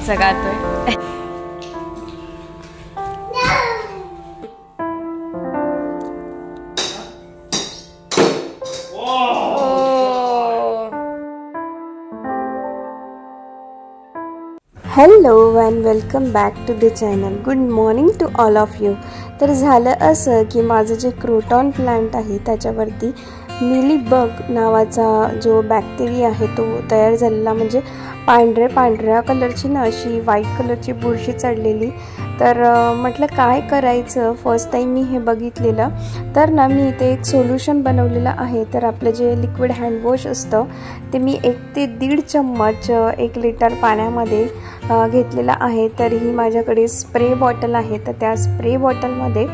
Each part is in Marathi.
जगातोय। Hello and welcome back to the channel. Good morning to all of you. तर झालं असं की माझं जे क्रोटॉन प्लांट आहे त्याच्यावरती मिलीबग नावाचा जो बॅक्टेरिया आहे तो तयार झालेला, म्हणजे पांढऱ्या कलरची ना अशी व्हाईट कलरची बुरशी चढलेली। तर म्हटलं काय करायचं, फर्स्ट टाइम मी हे बघितलेलं। तर ना मी इथे एक सोल्युशन बनवलेलं आहे। तर आपलं जे लिक्विड हँडवॉश असतं ते मी 1 ते 1.5 चम्मच 1 लिटर पाण्यामध्ये घेतलेला आहे। तर ही माझ्याकडे स्प्रे बॉटल आहे, तर त्या स्प्रे बॉटलमध्ये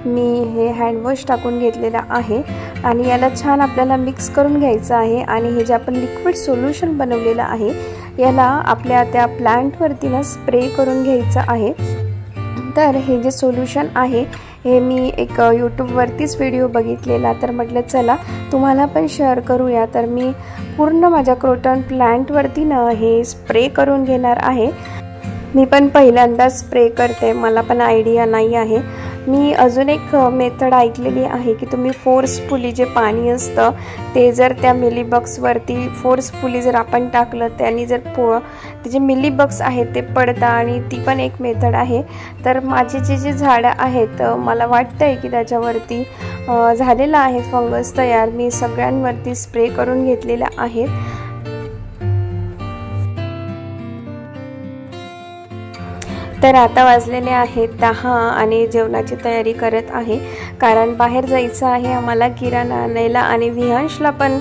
मी हे हँडवॉश टाकून घेतलेला आहे आणि याला छान आपल्याला मिक्स करून घ्यायचं आहे। आणि हे जे आपण लिक्विड सोल्युशन बनवलेलं आहे याला आपल्या त्या प्लांटवरती ना स्प्रे करून घ्यायचं आहे। तर हे जे सोल्युशन आहे हे मी एक यूट्यूबवरतीच व्हिडिओ बघितलेला, तर म्हटलं चला तुम्हाला पण शेअर करूया। तर मी पूर्ण माझ्या क्रोटॉन प्लांटवरती ना हे स्प्रे करून घेणार आहे। मी पण पहिल्यांदा स्प्रे करते, मला पण आयडिया नाही आहे। मी अजून एक मेथड ऐकलेली आहे की तुम्ही फोर्सफुली जे पाणी असतं ते जर त्या मिलीबग्सवरती फोर्सफुली जर आपण टाकलं त्याने जर ते जे मिलीबग्स आहेत ते पडतात, आणि ती पण एक मेथड आहे। तर माझे जे झाडं आहेत मला वाटतंय की त्याच्यावरती झालेला आहे फंगस तयार। मी सगळ्यांवरती स्प्रे करून घेतलेला आहे। तर आता वाजलेले आहेत 10 आणि जेवणाची तयारी करत आहे, कारण बाहेर जायचं आहे आम्हाला किराणा आणायला आणि विहांशला पण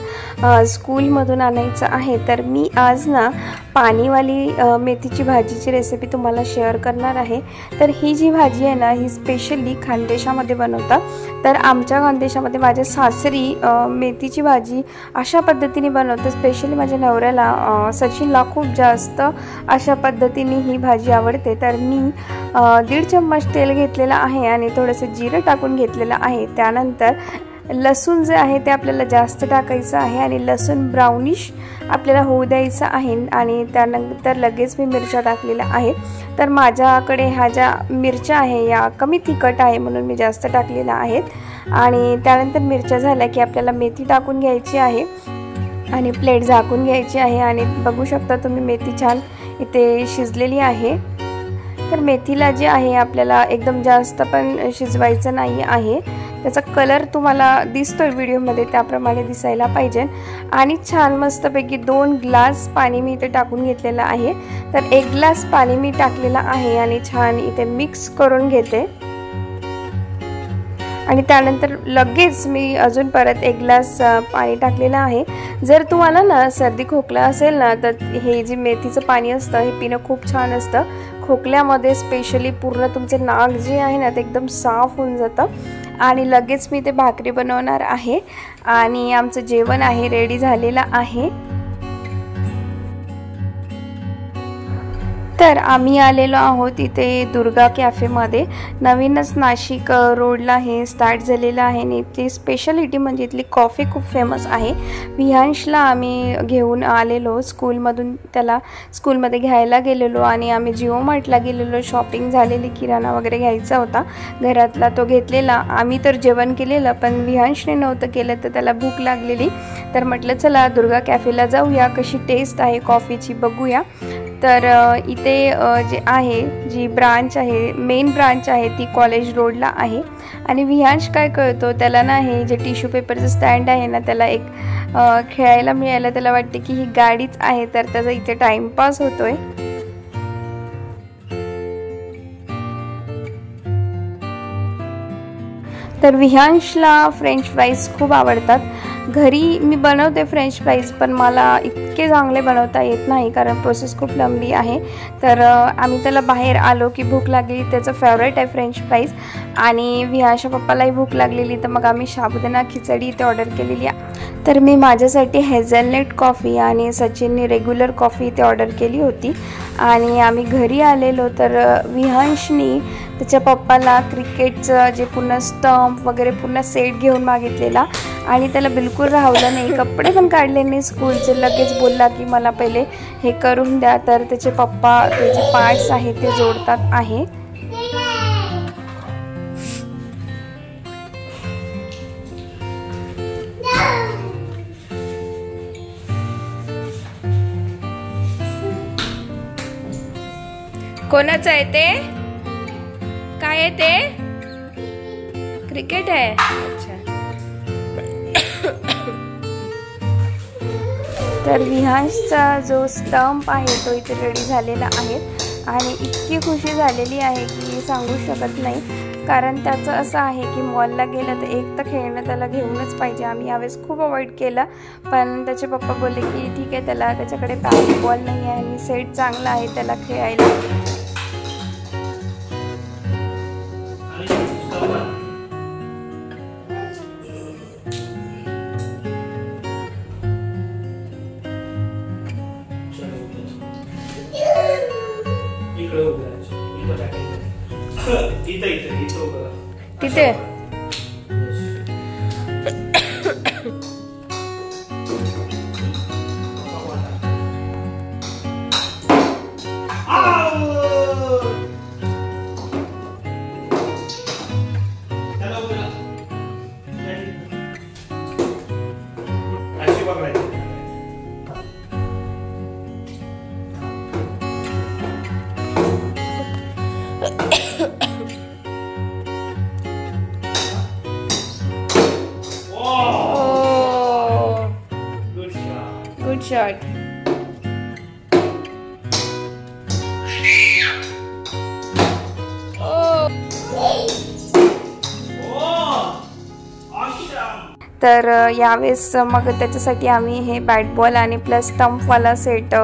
स्कूलमधून आणायचं आहे। तर मी आज ना पाणीवाली मेथीची भाजीची रेसिपी तुम्हाला शेअर करणार आहे। तर ही जी भाजी आहे ना ही स्पेशली खानदेशामध्ये बनवतात। तर आमच्या खानदेशामध्ये माझ्या सासरी मेथीची भाजी अशा पद्धतीने बनवतात। स्पेशली माझ्या नवऱ्याला सचिनला खूप जास्त अशा पद्धतीने ही भाजी आवडते। तर मी 1.5 चम्मच तेल घेतलेला आहे आणि थोडंसं जिरं टाकून घेतलेलं आहे। त्यानंतर लसूण जे आहे ते आपल्याला जास्त टाकायचं आहे आणि लसूण ब्राउनिश आपल्याला होऊ द्यायचं आहे। आणि त्यानंतर लगेच मी मिरच्या टाकलेल्या आहेत। तर माझ्याकडे ह्या ज्या मिरच्या आहे या कमी तिखट आहे म्हणून मी जास्त टाकलेल्या आहेत। आणि त्यानंतर मिरच्या झाल्या की आपल्याला मेथी टाकून घ्यायची आहे आणि प्लेट झाकून घ्यायची आहे। आणि बघू शकता तुम्ही मेथी छान इथे शिजलेली आहे। तर मेथीला जे आहे आपल्याला एकदम जास्त पण शिजवायचं नाही आहे, त्याचा कलर तुम्हाला दिसतोय व्हिडिओमध्ये त्याप्रमाणे दिसायला पाहिजे। आणि छान मस्तपैकी 2 ग्लास पाणी मी इथे टाकून घेतलेलं आहे। तर 1 ग्लास पाणी मी टाकलेलं आहे आणि छान इथे मिक्स करून घेते। आणि त्यानंतर लगेच मी अजून परत 1 ग्लास पाणी टाकलेलं आहे। जर तुम्हाला ना सर्दी खोकला असेल ना तर हे जे मेथीचं पाणी असतं हे पिणं खूप छान असतं। खोकल्यामध्ये स्पेशली पूर्ण तुमचे नाक जे आहे ना ते एकदम साफ होऊन जातं। आणि लगेच मी ते भाकरी बनवणार आहे आणि आमचं जेवण आहे रेडी झालेलं आहे। तर आम्ही आलेलो आहोत इथे दुर्गा कॅफेमध्ये, नवीनच नाशिक रोडला हे स्टार्ट झालेलं आहे। आणि इथली स्पेशालिटी म्हणजे इथली कॉफी खूप फेमस आहे। विहांशला आम्ही घेऊन आलेलो स्कूलमधून, त्याला स्कूलमध्ये घ्यायला गेलेलो आणि आम्ही जिओ मार्टला गेलेलो। शॉपिंग झालेली, किराणा वगैरे घ्यायचा होता घरातला, तो घेतलेला। आम्ही तर जेवण केलेलं पण विहांशने नव्हतं केलं, तर त्याला भूक लागलेली। तर म्हटलं चला दुर्गा कॅफेला जाऊया, कशी टेस्ट आहे कॉफीची बघूया। तर इथे जे आहे जी ब्रांच आहे, मेन ब्रांच आहे ती कॉलेज रोडला आहे। आणि विहांश काय करतो, त्याला ना हे जे टिश्यू पेपरचं स्टँड आहे ना त्याला एक खेळायला मिळालं, त्याला वाटते की ही गाडीच आहे, तर त्याचा इथे टाइमपास होतोय। तर विहांशला फ्रेंच फ्राईज खूप आवडतात। घरी मी बनवते फ्रेंच फ्राईज, पण मला इतके चांगले बनवता येत नाही कारण प्रोसेस खूप लांबी आहे। तर आम्ही त्याला बाहेर आलो की भूक लागली, त्याचं फेवरेट आहे फ्रेंच फ्राईज। आणि विहांशच्या पप्पालाही भूक लागलेली, तर मग आम्ही साबुदाणा खिचडी इथे ऑर्डर केलेली। तर मी माझ्यासाठी हेझलनट कॉफी आणि सचिनने रेग्युलर कॉफी इथे ऑर्डर केली होती। आणि आम्ही घरी आलेलो तर विहांशनी त्याच्या पप्पाला क्रिकेटचं जे पूर्ण स्टंप वगैरे पूर्ण सेट घेऊन मागितलेला आणि त्याला बिलकुल बिलकुल राहवलं नाही, कपडे पण काढले नाही स्कूलचे. लगेच बोलला की मला पहिले हे करून द्या. तर त्याचे पप्पा त्याचे पार्ट्स आहे ते जोडतात आहे. कोणाचं आहे ते? काय आहे ते? क्रिकेट आहे. अच्छा. तर विहांशचा जो स्टंप आहे तो इथे रेडी झालेला आहे आणि इतकी खुशी झालेली आहे की सांगू शकत नाही. कारण त्याचं असं आहे की मॉलला गेलं तर एक तर खेळणं त्याला घेऊनच पाहिजे. आम्ही यावेळेस खूप अवॉइड केलं, पण त्याचे पप्पा बोलले की ठीक आहे, त्याला त्याच्याकडे बॉल नाही आहे आणि सेट चांगला आहे त्याला खेळायला. तिथे good shot. तर यावेळेस मग त्याच्यासाठी आम्ही हे बॅट बॉल आणि प्लस स्टंपवाला सेट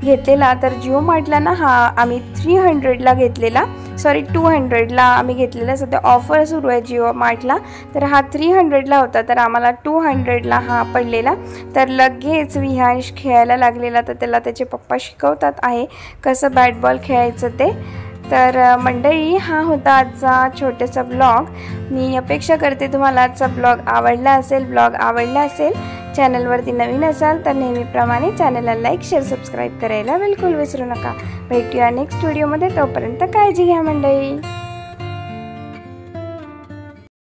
घेतलेला. तर जिओ मार्टला ना हा आम्ही 300ला घेतलेला, सॉरी 200ला आम्ही घेतलेला. सध्या ऑफर सुरू आहे जिओ मार्टला, तर हा 300ला होता, तर आम्हाला 200ला हा पडलेला. तर लगेच विहांश खेळायला लागलेला, तर त्याला त्याचे पप्पा शिकवतात आहे कसं बॅट बॉल खेळायचं ते. तर मंडळी, हा होता आजचा छोटासा ब्लॉग. मी अपेक्षा करते तुम्हाला आजचा ब्लॉग आवडला असेल. चॅनलवरती नवीन असाल तर नेहमीप्रमाणे चॅनलला लाईक, शेअर, सबस्क्राईब करायला बिलकुल विसरू नका. भेटूया नेक्स्ट व्हिडिओमध्ये. तोपर्यंत काळजी घ्या मंडळी.